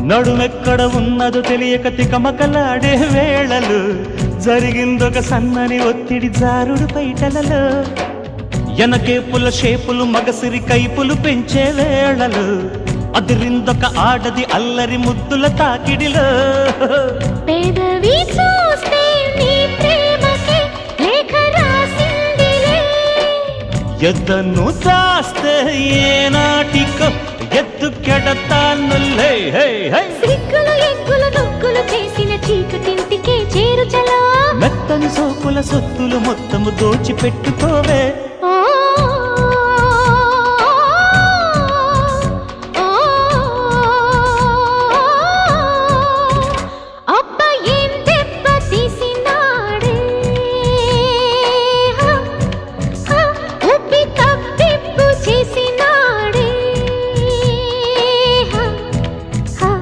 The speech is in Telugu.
నడుమెక్కడ ఉన్నదో తెలియక తికమకలాడే వేళలు జరిగిందొక సన్నని ఒత్తిడి జారుడు పైటలలో ఎనకేపుల షేపులు మగసిరి కైపులు పెంచే వేళలు అదిరిందొక ఆడది అల్లరి ముద్దుల తాకిడిలో పెదవి చూస్తే నీ ప్రేమకి లేఖ రాసిందిలే ఎద్దను దాస్తే ఏనాటికో ఎత్తుకెడతానులే సిగ్గులు ఎగ్గులు నొక్కులు చేసిన చీకటింటికే చేరుచలా మెత్తని సోకుల సొత్తులు మొత్తము దోచిపెట్టుకోవే